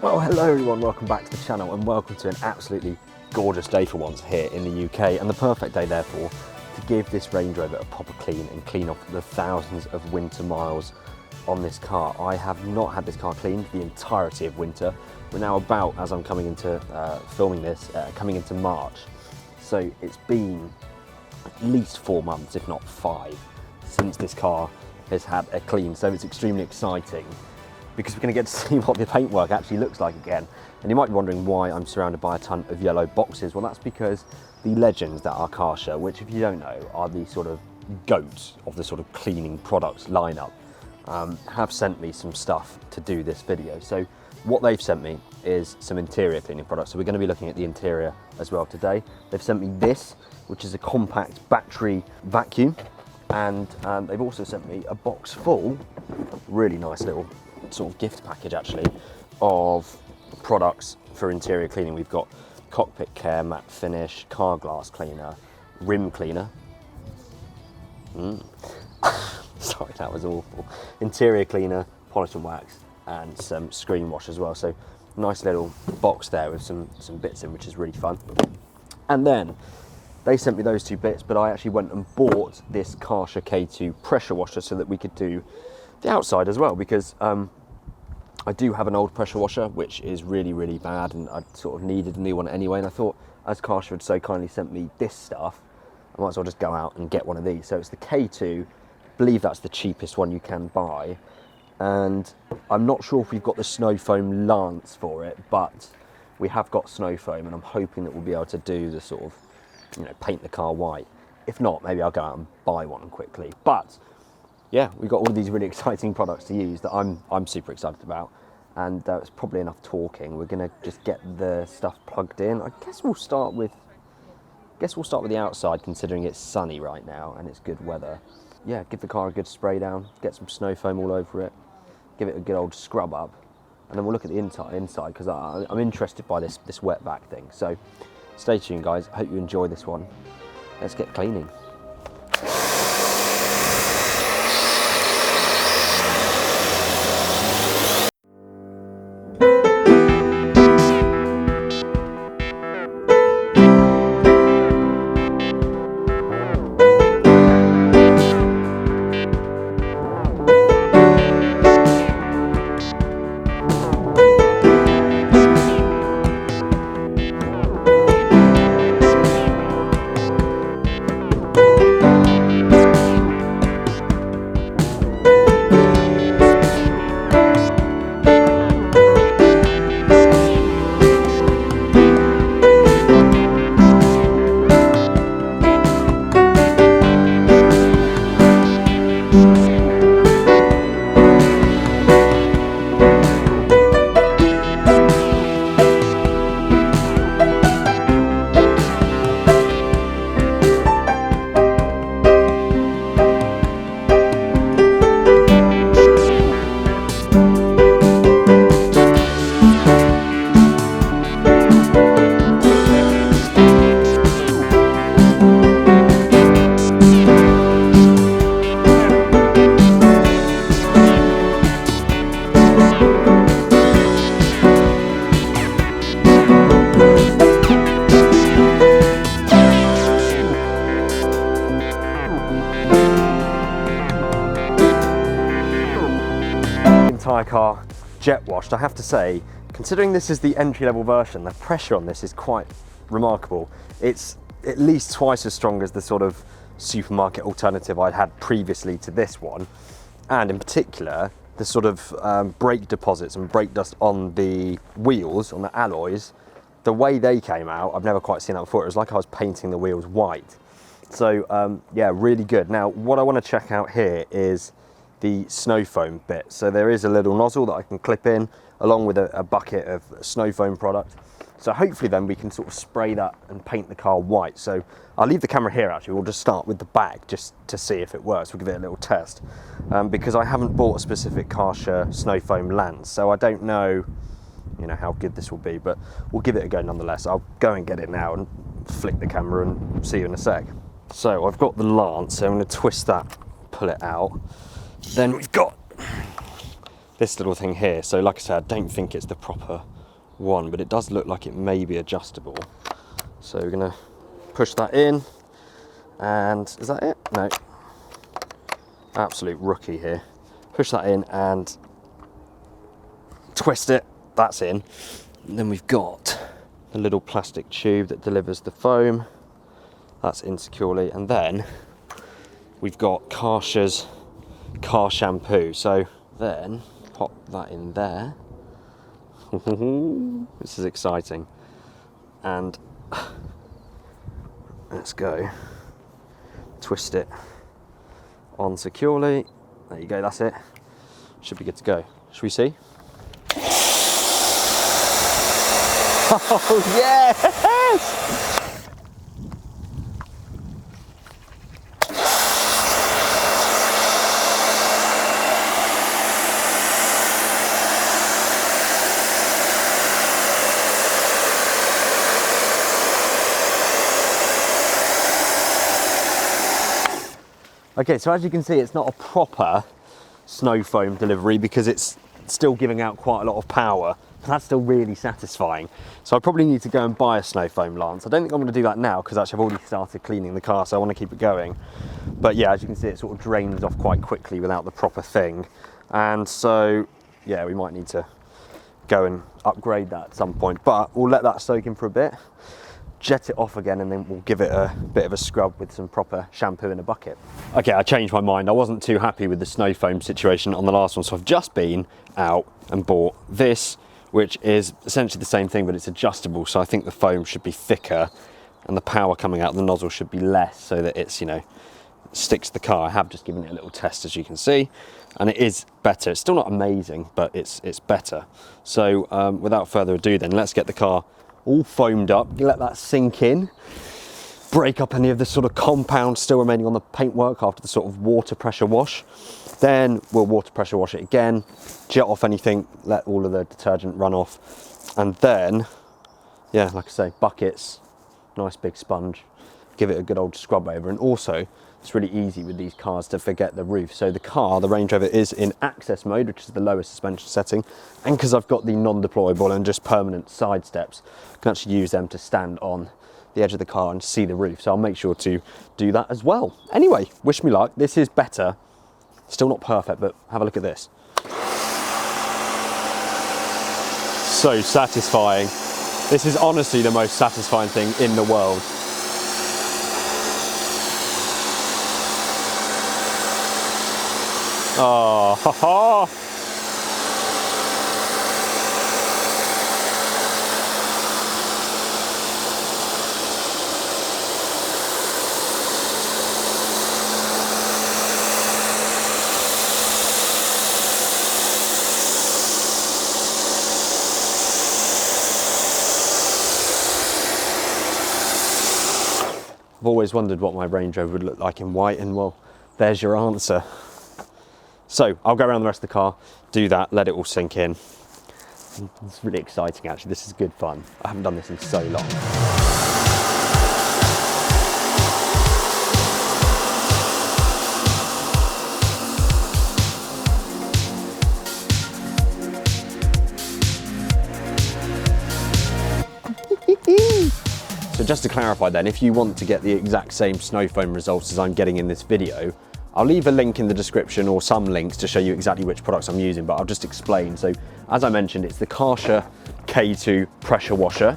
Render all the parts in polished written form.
Well, hello everyone, welcome back to the channel and welcome to an absolutely gorgeous day for once here in the UK, and the perfect day therefore to give this Range Rover a proper clean and clean off the thousands of winter miles on this car. I have not had this car cleaned the entirety of winter. We're now about, as I'm coming into filming this, coming into March. So it's been at least 4 months, if not 5, since this car has had a clean. So it's extremely exciting because we're going to get to see what the paintwork actually looks like again. And you might be wondering why I'm surrounded by a ton of yellow boxes. Well, that's because the legends that are Karsha, which if you don't know, are the sort of goats of the sort of cleaning products lineup, have sent me some stuff to do this video. So what they've sent me is some interior cleaning products. So we're going to be looking at the interior as well today. They've sent me this, which is a compact battery vacuum. And they've also sent me a box full, really nice little sort of gift package actually, of products for interior cleaning. We've got cockpit care, matte finish, car glass cleaner, rim cleaner. Sorry, that was awful. Interior cleaner, polish and wax, and some screen wash as well. So nice little box there with some bits in, which is really fun. And then they sent me those two bits, but I actually went and bought this Karsha K2 pressure washer so that we could do the outside as well, because I do have an old pressure washer which is really, really bad, and I sort of needed a new one anyway, and I thought, as Karsha had so kindly sent me this stuff, I might as well just go out and get one of these. So it's the K2, I believe that's the cheapest one you can buy, and I'm not sure if we've got the snow foam lance for it, but we have got snow foam, and I'm hoping that we'll be able to do the sort of, you know, paint the car white. If not, maybe I'll go out and buy one quickly. But yeah, we've got all of these really exciting products to use that I'm super excited about, and it's probably enough talking. We're gonna just get the stuff plugged in. I guess we'll start with the outside, considering it's sunny right now and it's good weather. Yeah, give the car a good spray down, get some snow foam all over it, give it a good old scrub up, and then we'll look at the inside because I'm interested by this wet vac thing. So stay tuned, guys. I hope you enjoy this one. Let's get cleaning. Entire car jet washed. I have to say, considering this is the entry-level version, the pressure on this is quite remarkable. It's at least twice as strong as the sort of supermarket alternative I'd had previously to this one, and in particular the sort of brake deposits and brake dust on the wheels, on the alloys, the way they came out, I've never quite seen that before. It was like I was painting the wheels white. So yeah, really good. Now what I want to check out here is the snow foam bit. So there is a little nozzle that I can clip in along with a bucket of snow foam product. So hopefully then we can sort of spray that and paint the car white. So I'll leave the camera here actually. We'll just start with the bag just to see if it works. We'll give it a little test because I haven't bought a specific Karsha snow foam lance. So I don't know, you know, how good this will be, but we'll give it a go nonetheless. I'll go and get it now and flick the camera and see you in a sec. So I've got the lance, so I'm going to twist that, pull it out. Then we've got this little thing here. So like I said, I don't think it's the proper one, but it does look like it may be adjustable. So we're gonna push that in, and is that it? No. Absolute rookie here. Push that in and twist it, that's in. And then we've got the little plastic tube that delivers the foam. That's in securely. And then we've got Karsha's car shampoo. So then pop that in there. This is exciting. And let's go. Twist it on securely. There you go, that's it. Should be good to go. Should we see? Oh, yes! Okay, so as you can see, it's not a proper snow foam delivery because it's still giving out quite a lot of power. That's still really satisfying. So I probably need to go and buy a snow foam lance. I don't think I'm going to do that now because actually I've already started cleaning the car, so I want to keep it going. But yeah, as you can see, it sort of drains off quite quickly without the proper thing. And so, yeah, we might need to go and upgrade that at some point. But we'll let that soak in for a bit, jet it off again, and then we'll give it a bit of a scrub with some proper shampoo in a bucket. Okay, I changed my mind. I wasn't too happy with the snow foam situation on the last one, so I've just been out and bought this, which is essentially the same thing, but it's adjustable. So I think the foam should be thicker and the power coming out of the nozzle should be less, so that it's, you know, sticks to the car. I have just given it a little test, as you can see, and it is better. It's still not amazing, but it's better. So without further ado then, let's get the car all foamed up, let that sink in, break up any of the sort of compound still remaining on the paintwork after the sort of water pressure wash. Then we'll water pressure wash it again, jet off anything, let all of the detergent run off, and then, yeah, like I say, buckets, nice big sponge, give it a good old scrub over. And also, it's really easy with these cars to forget the roof. So the car, the Range Rover, is in access mode, which is the lowest suspension setting. And because I've got the non-deployable and just permanent side steps, I can actually use them to stand on the edge of the car and see the roof. So I'll make sure to do that as well. Anyway, wish me luck. This is better. Still not perfect, but have a look at this. So satisfying. This is honestly the most satisfying thing in the world. Oh, ha ha! I've always wondered what my Range Rover would look like in white, and well, there's your answer. So I'll go around the rest of the car, do that, let it all sink in. It's really exciting, actually. This is good fun. I haven't done this in so long. So just to clarify then, if you want to get the exact same snow foam results as I'm getting in this video, I'll leave a link in the description, or some links, to show you exactly which products I'm using, but I'll just explain. So as I mentioned, it's the Karsha K2 pressure washer,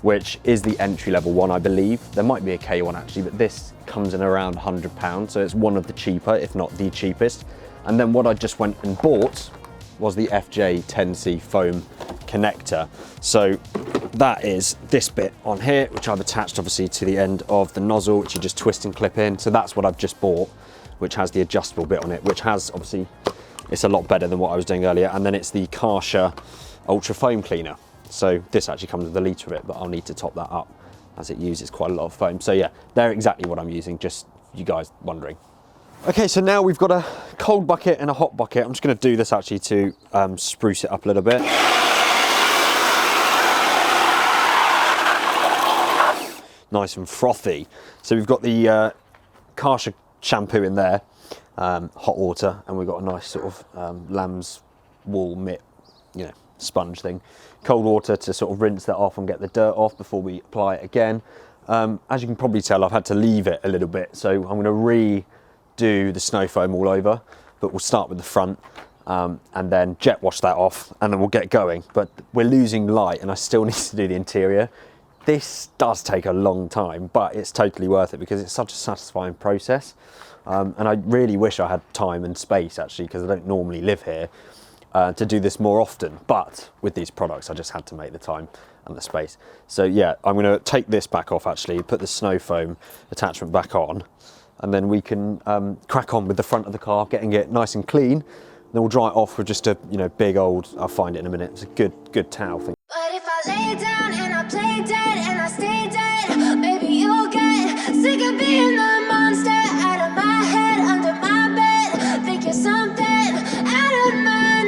which is the entry level one, I believe. There might be a K1 actually, but this comes in around £100, so it's one of the cheaper, if not the cheapest. And then what I just went and bought was the FJ10C foam connector. So that is this bit on here, which I've attached obviously to the end of the nozzle, which you just twist and clip in. So that's what I've just bought, which has the adjustable bit on it, which has obviously, it's a lot better than what I was doing earlier. And then it's the Karsha Ultra Foam Cleaner. So this actually comes with a litre of it, but I'll need to top that up as it uses quite a lot of foam. So yeah, they're exactly what I'm using, just you guys wondering. Okay, so now we've got a cold bucket and a hot bucket. I'm just gonna do this actually to spruce it up a little bit. Nice and frothy. So we've got the Karsha shampoo in there, hot water, and we've got a nice sort of lamb's wool mitt, you know, sponge thing. Cold water to sort of rinse that off and get the dirt off before we apply it again. As you can probably tell, I've had to leave it a little bit, so I'm going to redo the snow foam all over, but we'll start with the front and then jet wash that off, and then we'll get going. But we're losing light and I still need to do the interior. This does take a long time, but it's totally worth it because it's such a satisfying process. And I really wish I had time and space, actually, because I don't normally live here, to do this more often. But with these products, I just had to make the time and the space. So yeah, I'm going to take this back off, actually, put the snow foam attachment back on, and then we can crack on with the front of the car, getting it nice and clean. Then we'll dry it off with just a, you know, big old, I'll find it in a minute, it's a good towel thing. But if I lay down and I play dead and I stay dead, maybe you'll get sick of being the monster out of my head, under my bed. Think you're something out of my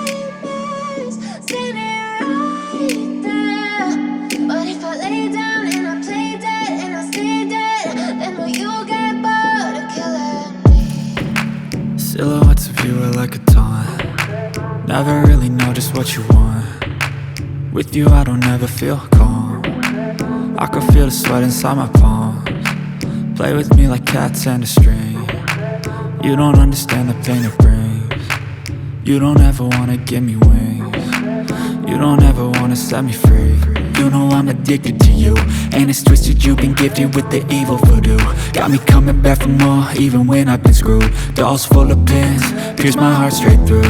nightmares, standing right there. But if I lay down and I play dead and I stay dead, then will you get bored of killing me? Silhouettes of you are like a taunt. Never really know just what you want. With you I don't ever feel calm. I can feel the sweat inside my palms. Play with me like cats and a string. You don't understand the pain it brings. You don't ever wanna give me wings. You don't ever wanna set me free. You know I'm addicted to you, and it's twisted, you've been gifted with the evil voodoo. Got me coming back for more, even when I've been screwed. Dolls full of pins, pierce my heart straight through.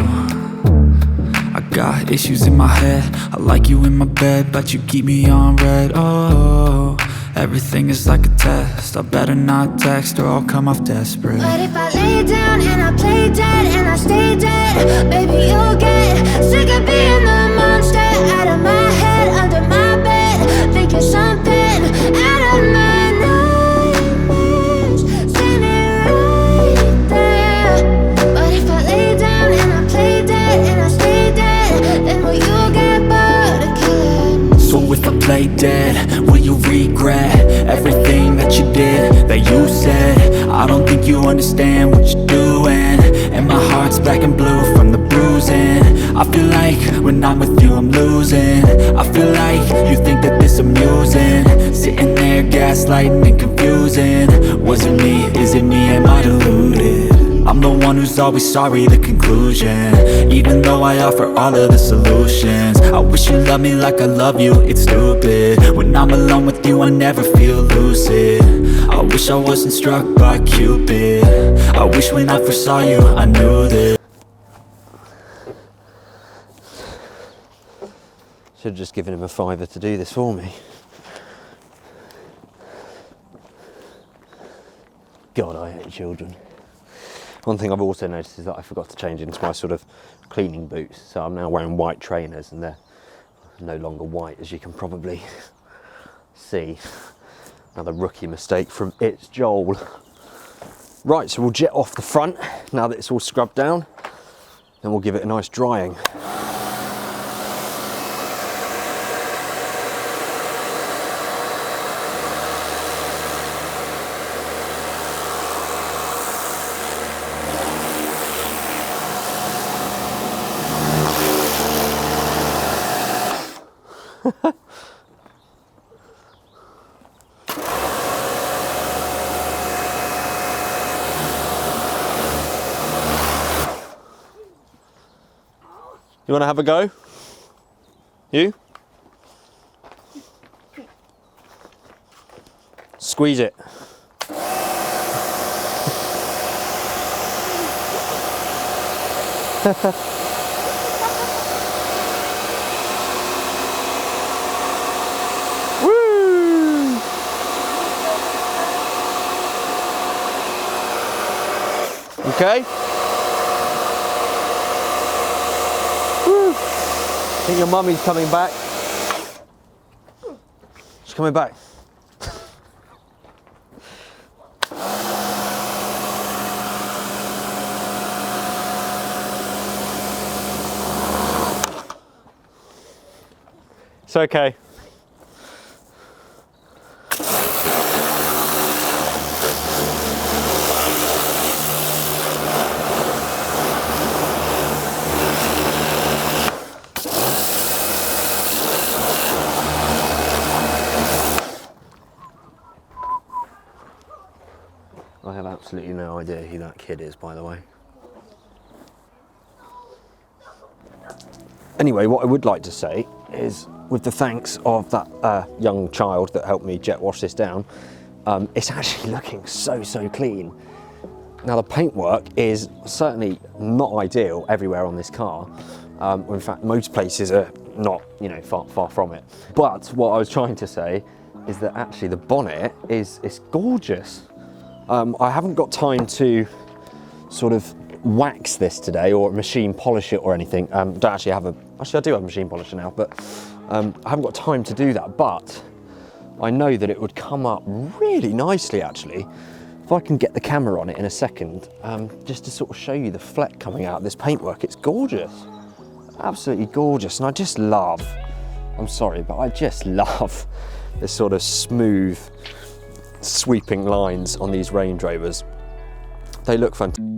I got issues in my head, I like you in my bed, but you keep me on red. Oh, everything is like a test, I better not text or I'll come off desperate. But if I lay down and I play dead and I stay dead, baby you'll get sick of being the monster out of my head, under my bed. Think you're something out of my nightmares, standing right there. But if I lay down and I play dead and I stay dead, then will you get bored of killing me? So if I play dead, will you regret everything that you did, that you said? I don't think you understand what you're doing, and my heart's black and blue from the bruising. I feel like when I'm with you I'm losing. I feel like you think that this amusing, sitting there gaslighting and confusing. Was it me? Is it me? Am I deluded? I'm the one who's always sorry, the conclusion, even though I offer all of the solutions. I wish you loved me like I love you, it's stupid. When I'm alone with you I never feel lucid. I wish I wasn't struck by Cupid. I wish when I first saw you I knew this. Should have just given him a £5 to do this for me. God, I hate children. One thing I've also noticed is that I forgot to change into my sort of cleaning boots, so I'm now wearing white trainers and they're no longer white, as you can probably see. Another rookie mistake from It's Joel. Right, so we'll jet off the front now that it's all scrubbed down, then we'll give it a nice drying. You want to have a go? You? Squeeze it. Woo! Okay. I think your mummy's coming back. She's coming back. It's okay. no idea who that kid is, by the way. Anyway, what I would like to say is, with the thanks of that young child that helped me jet wash this down, it's actually looking so clean. Now the paintwork is certainly not ideal everywhere on this car. In fact, most places are not, you know, far from it. But what I was trying to say is that actually the bonnet is gorgeous. I haven't got time to sort of wax this today or machine polish it or anything. Don't actually have actually I do have a machine polisher now, but I haven't got time to do that. But I know that it would come up really nicely actually. If I can get the camera on it in a second, just to sort of show you the fleck coming out of this paintwork, it's gorgeous. Absolutely gorgeous. And I just love, I'm sorry, but I just love this sort of smooth, sweeping lines on these Range Rovers. They look fantastic.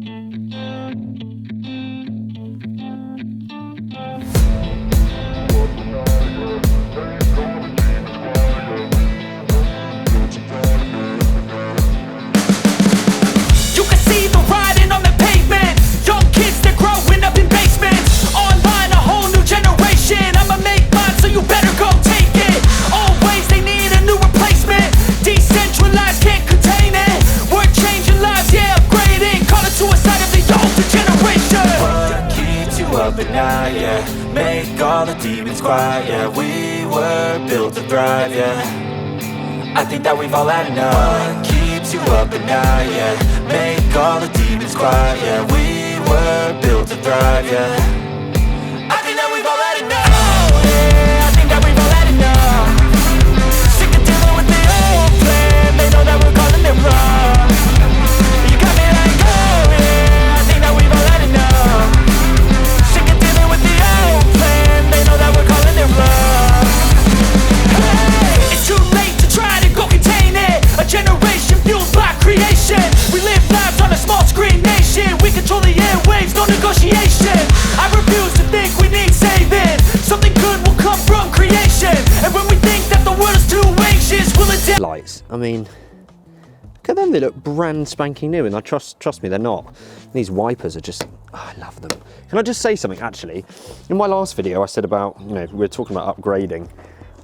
Make all the demons quiet, yeah. We were built to thrive, yeah. I think that we've all had enough. What keeps you up at night, yeah. Make all the demons quiet, yeah. We were built to thrive, yeah. I think that we've all had enough. Oh, yeah, I think that we've all had enough. Sick of dealing with the old plan. They know that we're calling it wrong. You got me like, oh, yeah, I think that we've all had enough. They know that we're calling it wrong. Hey, it's too late to try to go contain it. A generation fueled by creation. We live lives on a small screen nation. We control the airwaves, no negotiation. I refuse to think we need saving. Something good will come from creation. And when we think that the world is too anxious, we'll adapt. Lights, I mean, look at them, they look brand spanking new, and I trust me, they're not. These wipers are just, oh, I love them. Can I just say something actually? In my last video I said about, you know, we were talking about upgrading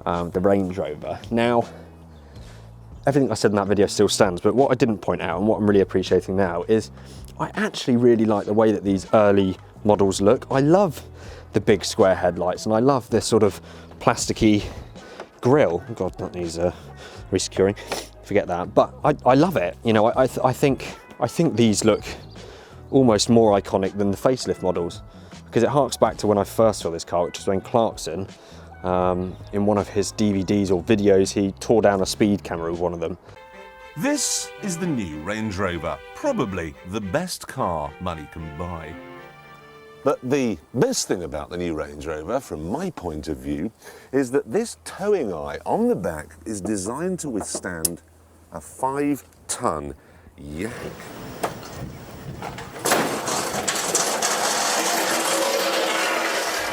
the Range Rover. Now, everything I said in that video still stands, but what I didn't point out and what I'm really appreciating now is I actually really like the way that these early models look. I love the big square headlights and I love this sort of plasticky grille. Oh God, that needs resecuring. Forget that, but I love it. You know, I think these look almost more iconic than the facelift models, because it harks back to when I first saw this car, which was when Clarkson, in one of his DVDs or videos, he tore down a speed camera with one of them. This is the new Range Rover, probably the best car money can buy. But the best thing about the new Range Rover, from my point of view, is that this towing eye on the back is designed to withstand a 5-ton yank.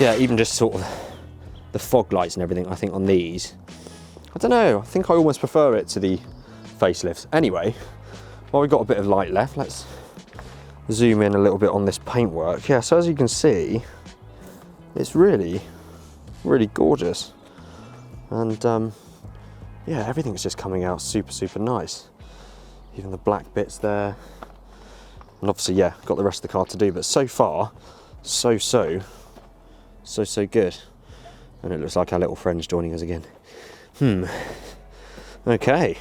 Yeah, even just sort of the fog lights and everything, I think on these, I don't know, I think I almost prefer it to the facelifts. Anyway, while we've got a bit of light left, let's zoom in a little bit on this paintwork. Yeah, so as you can see, it's really gorgeous. And yeah, everything's just coming out super nice. Even the black bits there. And obviously, yeah, got the rest of the car to do, but so far, so good. And it looks like our little friend's joining us again. Okay.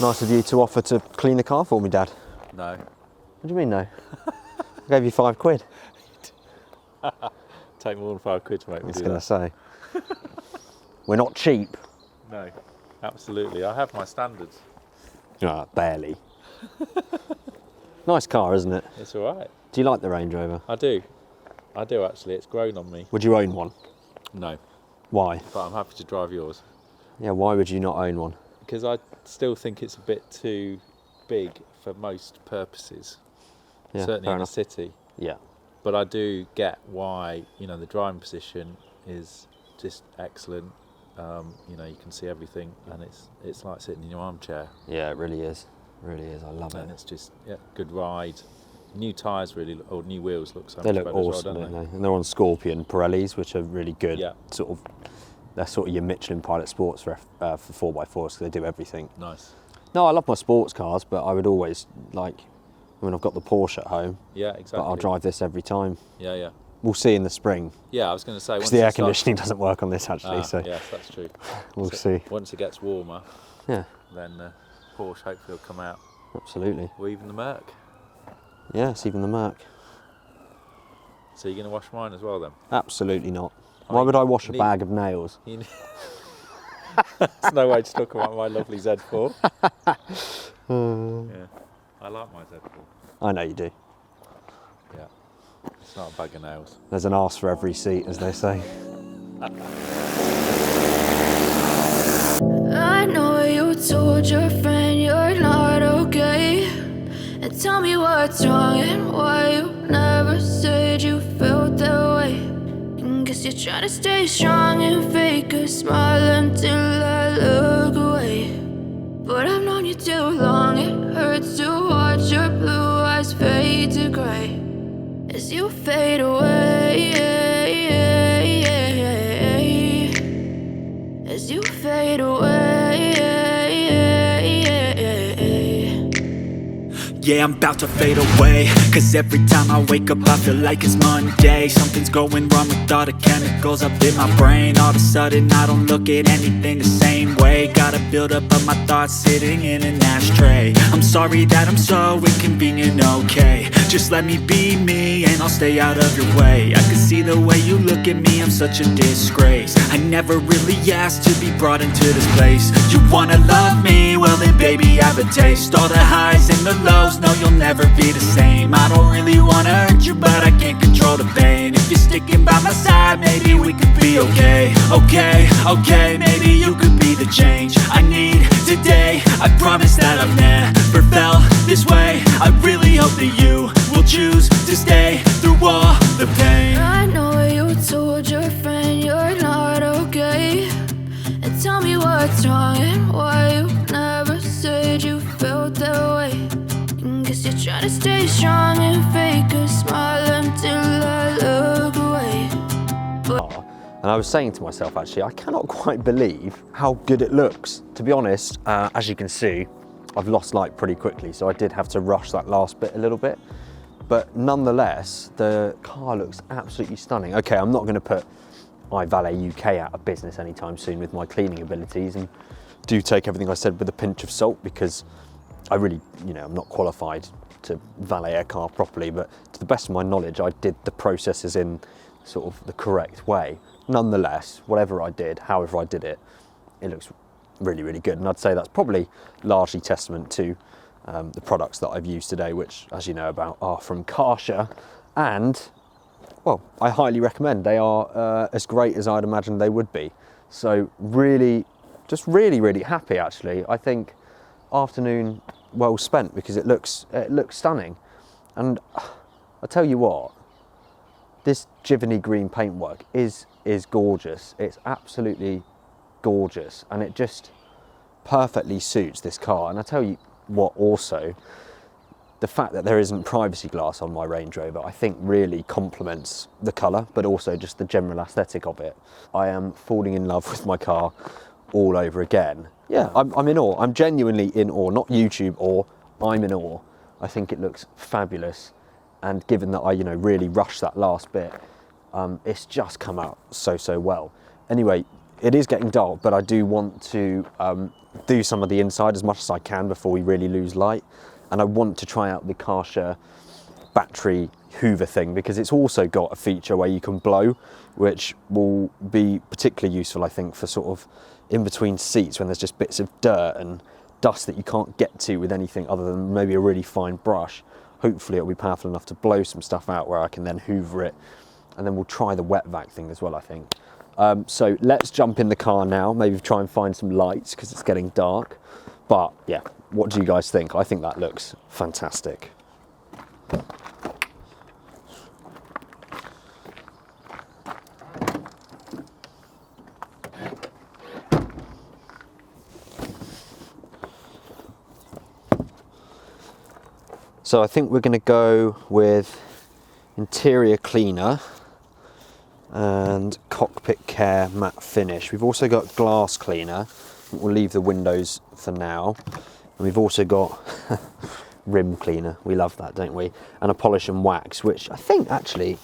Nice of you to offer to clean the car for me, Dad. No. What do you mean no? I gave you £5. Take more than £5 to make I me was do going to that. say. We're not cheap. No, absolutely. I have my standards. Barely. Nice car, isn't it? It's all right. Do you like the Range Rover? I do actually. It's grown on me. Would you own one? No, Why? but I'm happy to drive yours. Yeah, why would you not own one? Because I still think it's a bit too big for most purposes. Yeah, Certainly fair in enough. a city. Yeah. But I do get why, you know, the driving position is just excellent. You know, you can see everything, and it's like sitting in your armchair. Yeah, it really is. Really is. I love it. And it's just good ride. New tyres or new wheels look so They much look better awesome, as well, don't don't they? And they're on Scorpion Pirellis, which are really good. Yeah. They're sort of your Michelin Pilot Sports for 4x4s, because they do everything. Nice. No, I love my sports cars, but I would always I've got the Porsche at home. Yeah, exactly. But I'll drive this every time. Yeah, yeah. We'll see in the spring. Yeah, I was going to say, Because the air conditioning doesn't work on this actually, so yes, that's true. we'll see. Once it gets warmer, Yeah, then Porsche hopefully will come out, absolutely. or even the Merc. Yes, even the Merc. So you're going to wash mine as well then? Absolutely not. Why would I wash a bag of nails? There's no way to talk about my lovely Z4. Yeah, I like my Z4. I know you do. Yeah, it's not a bag of nails. There's an arse for every seat, as they say. I know you told your friend you're not okay. And tell me what's wrong and why you never said you felt that way. And guess you're trying to stay strong and fake a smile until I look away. But I've known you too long, it hurts to watch your blue eyes fade to grey as you fade away. As you fade away. Yeah, I'm about to fade away, cause every time I wake up I feel like it's Monday. Something's going wrong with all the chemicals up in my brain. All of a sudden I don't look at anything the same way. Gotta build up of my thoughts sitting in an ashtray. I'm sorry that I'm so inconvenient, okay. Just let me be me and I'll stay out of your way. I can see the way you look at me, I'm such a disgrace. I never really asked to be brought into this place. You wanna love me? Well then baby have a taste. All the highs and the lows, no you'll never be the same. I don't really wanna hurt you, but I can't control the pain. If you're sticking by my side, maybe we could be okay. Okay, maybe you could be the change I need today. I promise that I've never felt this way. I really hope that you will choose to stay through all the pain. I know you told your friend you're not okay. And tell me what's wrong and why you never said you felt that way. And guess you're trying to stay strong and fake a smile until I look away. And I was saying to myself, actually, I cannot quite believe how good it looks. To be honest, as you can see, I've lost light pretty quickly, so I did have to rush that last bit a little bit. But nonetheless, the car looks absolutely stunning. Okay, I'm not going to put iValet UK out of business anytime soon with my cleaning abilities, and do take everything I said with a pinch of salt, because I really, I'm not qualified to valet a car properly, but to the best of my knowledge, I did the processes in sort of the correct way. Nonetheless, whatever I did, however I did it, it looks really, really good. And I'd say that's probably largely testament to the products that I've used today, which, as you know about, are from Karsha, and, well, I highly recommend. They are as great as I'd imagine they would be. So really, just really, really happy, actually. I think afternoon well spent, because it looks stunning. And I tell you what, this Givany green paintwork is gorgeous. It's absolutely gorgeous, and it just perfectly suits this car. And I tell you what, also, the fact that there isn't privacy glass on my Range Rover, I think really complements the colour, but also just the general aesthetic of it. I am falling in love with my car all over again. Yeah, I'm in awe. I'm genuinely in awe, not YouTube awe, I'm in awe. I think it looks fabulous. And given that I, really rushed that last bit, it's just come out so well. Anyway, it is getting dark, but I do want to do some of the inside as much as I can before we really lose light. And I want to try out the Karsha battery hoover thing, because it's also got a feature where you can blow, which will be particularly useful, I think, for sort of in between seats when there's just bits of dirt and dust that you can't get to with anything other than maybe a really fine brush. Hopefully it'll be powerful enough to blow some stuff out where I can then hoover it, and then we'll try the wet vac thing as well, I think. So let's jump in the car now, maybe try and find some lights because it's getting dark. But yeah, what do you guys think? I think that looks fantastic. So I think we're going to go with interior cleaner and cockpit care matte finish. We've also got glass cleaner. We'll leave the windows for now. And we've also got rim cleaner. We love that, don't we? And a polish and wax, which I think actually,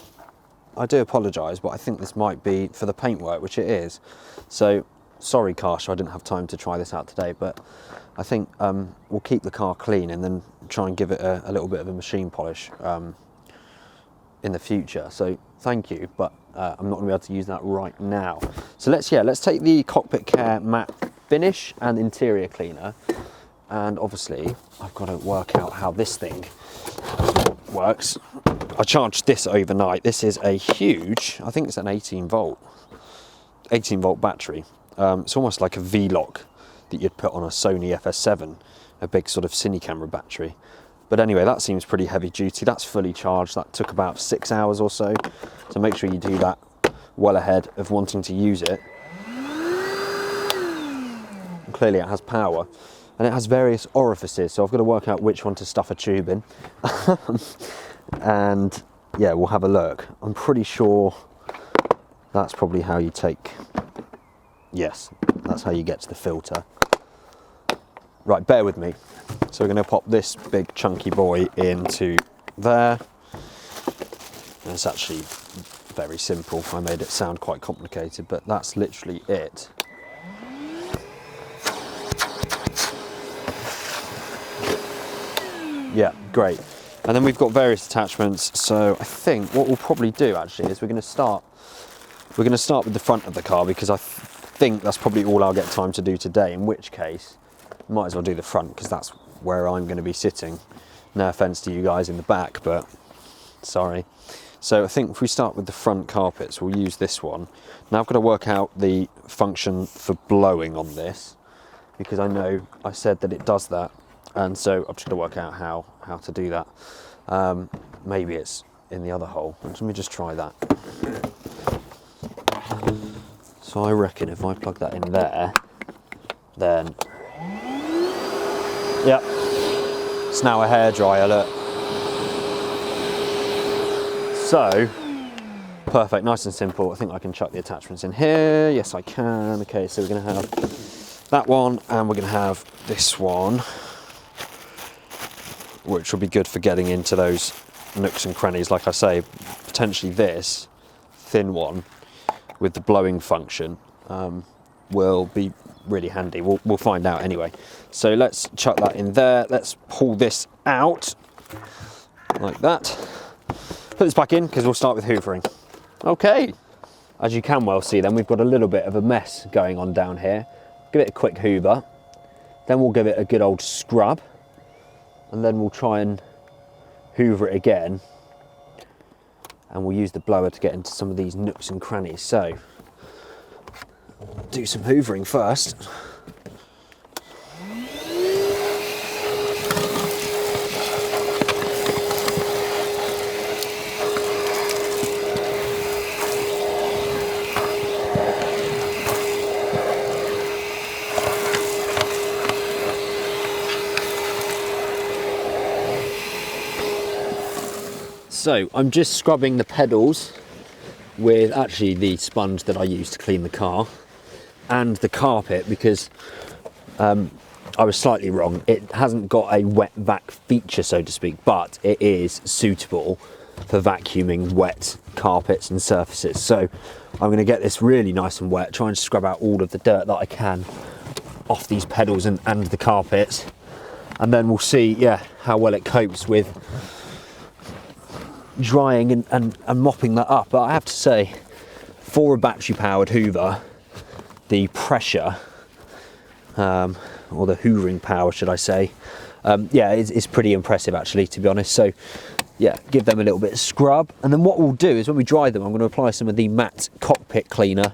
I do apologise, but I think this might be for the paintwork, which it is. So sorry, Karsha, I didn't have time to try this out today, but I think we'll keep the car clean and then try and give it a little bit of a machine polish in the future. So thank you, but I'm not going to be able to use that right now. So let's take the cockpit care matte finish and interior cleaner, and obviously I've got to work out how this thing works. I charged this overnight. This is a huge, I think it's an 18 volt battery. It's almost like a V-Lock that you'd put on a Sony FS7, a big sort of cine camera battery. But anyway, that seems pretty heavy duty. That's fully charged. That took about 6 hours or so. So make sure you do that well ahead of wanting to use it. And clearly it has power. And it has various orifices, so I've got to work out which one to stuff a tube in. And yeah, we'll have a look. I'm pretty sure that's probably how you take, yes, that's how you get to the filter. Right, bear with me. So we're going to pop this big chunky boy into there. And it's actually very simple. I made it sound quite complicated, but that's literally it. Yeah, great. And then we've got various attachments. So I think what we'll probably do actually is we're going to start with the front of the car, because I think that's probably all I'll get time to do today, in which case might as well do the front, because that's where I'm going to be sitting. No offense to you guys in the back, but sorry. So I think if we start with the front carpets, we'll use this one. Now I've got to work out the function for blowing on this, because I know I said that it does that. And so I've just got to work out how to do that. Maybe it's in the other hole. Let me just try that. So I reckon if I plug that in there, then, yep, it's now a hairdryer, look. So, perfect, nice and simple. I think I can chuck the attachments in here. Yes, I can. Okay, so we're going to have that one, and we're going to have this one, which will be good for getting into those nooks and crannies. Like I say, potentially this thin one with the blowing function will be really handy. We'll find out anyway. So let's chuck that in there. Let's pull this out like that. Put this back in, because we'll start with hoovering. Okay, as you can well see, then we've got a little bit of a mess going on down here. Give it a quick hoover, then we'll give it a good old scrub, and then we'll try and hoover it again, and we'll use the blower to get into some of these nooks and crannies. So do some hoovering first. So I'm just scrubbing the pedals with actually the sponge that I use to clean the car, and the carpet, because I was slightly wrong. It hasn't got a wet vac feature, so to speak, but it is suitable for vacuuming wet carpets and surfaces. So I'm going to get this really nice and wet, try and scrub out all of the dirt that I can off these pedals and the carpets, and then we'll see, yeah, how well it copes with drying and mopping that up. But I have to say, for a battery powered hoover, the pressure or the hoovering power, should I say, yeah, it's pretty impressive actually, to be honest. So yeah, give them a little bit of scrub, and then what we'll do is when we dry them, I'm going to apply some of the matte cockpit cleaner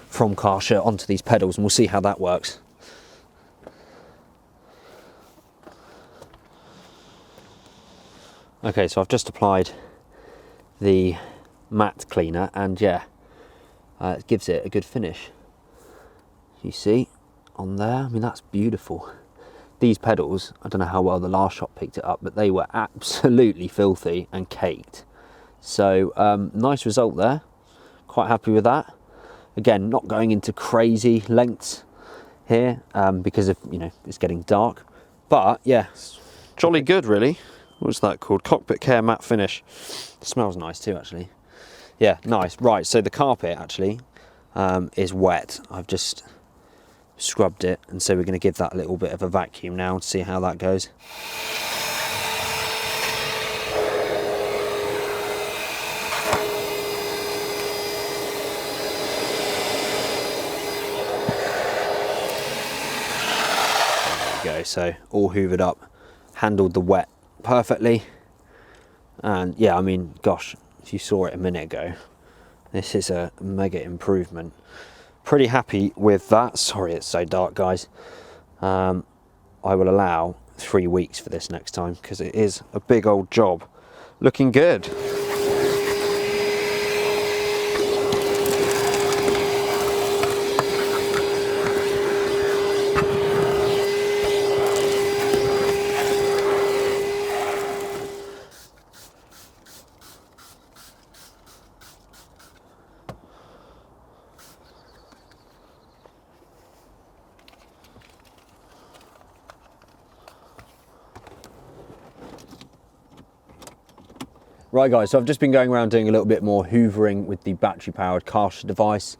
from Karsha onto these pedals, and we'll see how that works. Okay, so I've just applied the matte cleaner, and yeah, it gives it a good finish. You see on there, I mean, that's beautiful. these pedals, I don't know how well the last shot picked it up, but they were absolutely filthy and caked. So nice result there, quite happy with that. Again, not going into crazy lengths here because of, you know, it's getting dark, but yeah, jolly good really. What's that called? Cockpit Care Matte Finish. It smells nice too, actually. Yeah, nice. Right, so the carpet actually is wet. I've just scrubbed it, and so we're going to give that a little bit of a vacuum now and see how that goes. There we go, so all hoovered up, handled the wet perfectly, and yeah, I mean, gosh, if you saw it a minute ago, this is a mega improvement. Pretty happy with that. Sorry it's so dark, guys. I will allow 3 weeks for this next time because it is a big old job. Looking good. Right guys, so I've just been going around doing a little bit more hoovering with the battery powered Karcher device.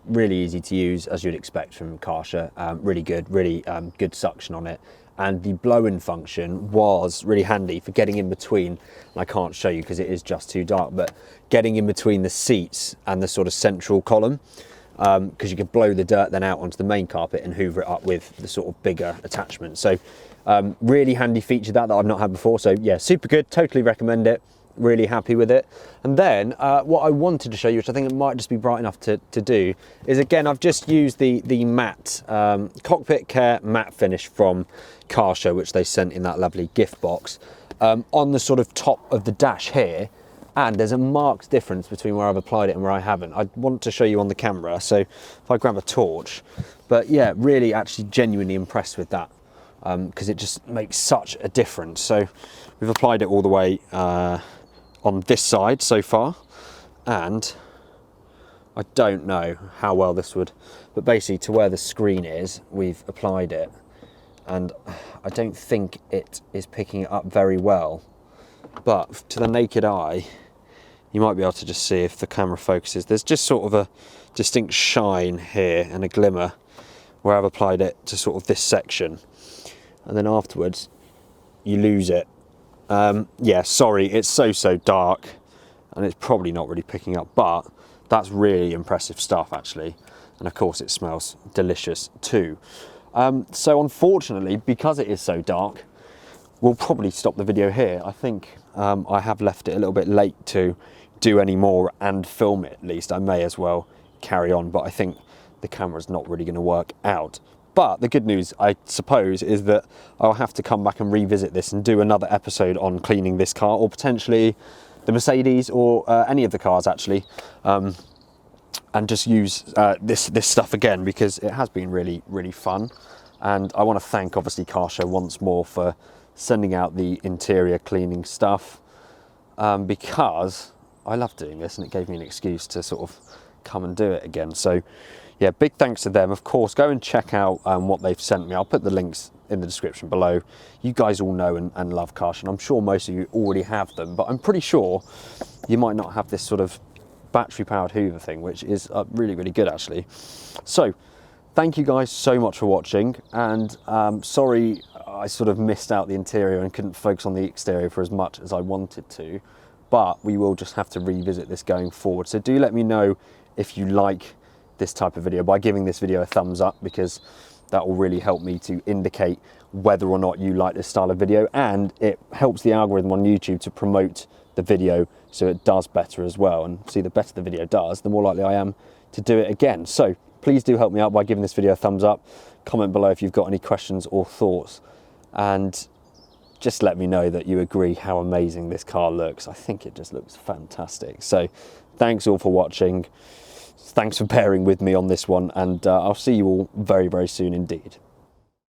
Really easy to use, as you'd expect from Karcher. Really good, really good suction on it. And the blow-in function was really handy for getting in between, and I can't show you because it is just too dark, but getting in between the seats and the sort of central column, because you could blow the dirt then out onto the main carpet and hoover it up with the sort of bigger attachment. So really handy feature that I've not had before. So yeah, super good, totally recommend it. Really happy with it. And then what I wanted to show you, which I think it might just be bright enough to do, is again, I've just used the matte Cockpit Care matte finish from Karcher, which they sent in that lovely gift box, on the sort of top of the dash here. And there's a marked difference between where I've applied it and where I haven't. I want to show you on the camera, so if I grab a torch. But yeah, really actually genuinely impressed with that, because it just makes such a difference. So we've applied it all the way on this side so far, and I don't know how well this would, but basically to where the screen is, we've applied it, and I don't think it is picking it up very well, but to the naked eye, you might be able to just see if the camera focuses. There's just sort of a distinct shine here and a glimmer where I've applied it to sort of this section, and then afterwards you lose it. Yeah, sorry, it's so dark and it's probably not really picking up, but that's really impressive stuff actually. And of course it smells delicious too. So unfortunately, because it is so dark, we'll probably stop the video here. I think I have left it a little bit late to do any more and film it at least. I may as well carry on, but I think the camera's not really going to work out. But the good news, I suppose, is that I'll have to come back and revisit this and do another episode on cleaning this car, or potentially the Mercedes, or any of the cars actually, and just use this stuff again, because it has been really fun. And I want to thank obviously Karcher once more for sending out the interior cleaning stuff, because I love doing this and it gave me an excuse to sort of come and do it again. So yeah, big thanks to them. Of course, go and check out what they've sent me. I'll put the links in the description below. You guys all know and love Karcher, and I'm sure most of you already have them, but I'm pretty sure you might not have this sort of battery powered hoover thing, which is really good actually. So thank you guys so much for watching, and sorry I sort of missed out the interior and couldn't focus on the exterior for as much as I wanted to, but we will just have to revisit this going forward. So do let me know if you like this type of video by giving this video a thumbs up, because that will really help me to indicate whether or not you like this style of video, and it helps the algorithm on YouTube to promote the video so it does better as well. And see, the better the video does, the more likely I am to do it again. So please do help me out by giving this video a thumbs up. Comment below if you've got any questions or thoughts, and just let me know that you agree how amazing this car looks. I think it just looks fantastic. So thanks all for watching. Thanks for bearing with me on this one, and I'll see you all very soon indeed.